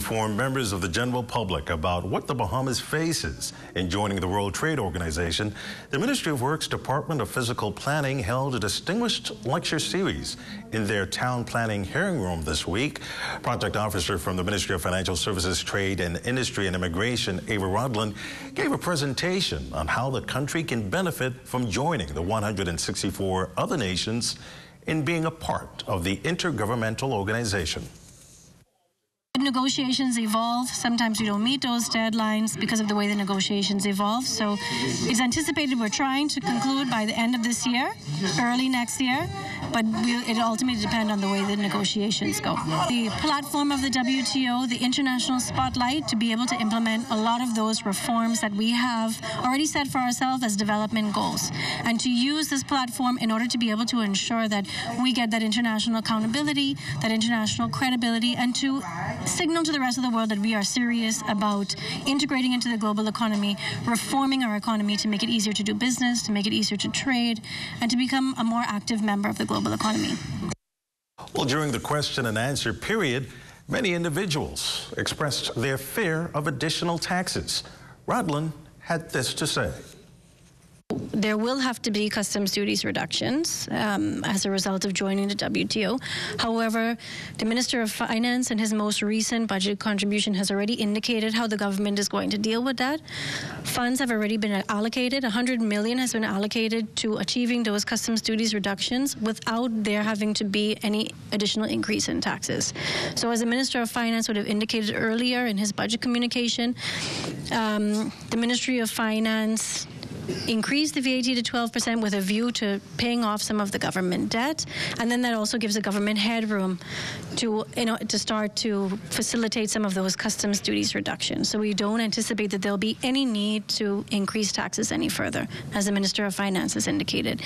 inform members of the general public about what the Bahamas faces in joining the World Trade Organization, the Ministry of Works Department of Physical Planning held a distinguished lecture series in their town planning hearing room this week. Project officer from the Ministry of Financial Services, Trade and Industry and Immigration, Ava Rodland, gave a presentation on how the country can benefit from joining the 164 other nations in being a part of the intergovernmental organization. Negotiations evolve. Sometimes we don't meet those deadlines because of the way the negotiations evolve. So it's anticipated we're trying to conclude by the end of this year, early next year, but it'll ultimately depend on the way the negotiations go. The platform of the W.T.O, the international spotlight, to be able to implement a lot of those reforms that we have already set for ourselves as development goals, and to use this platform in order to be able to ensure that we get that international accountability, that international credibility, and to signal to the rest of the world that we are serious about integrating into the global economy, reforming our economy to make it easier to do business, to make it easier to trade, and to become a more active member of the global economy. Well, during the question and answer period, many individuals expressed their fear of additional taxes. Rodland had this to say. There will have to be customs duties reductions as a result of joining the WTO. However, the Minister of Finance in his most recent budget contribution has already indicated how the government is going to deal with that. Funds have already been allocated. $100 million has been allocated to achieving those customs duties reductions without there having to be any additional increase in taxes. So as the Minister of Finance would have indicated earlier in his budget communication, the Ministry of Finance increase the VAT to 12% with a view to paying off some of the government debt, and then that also gives the government headroom to start to facilitate some of those customs duties reductions. So we don't anticipate that there'll be any need to increase taxes any further, as the Minister of Finance has indicated.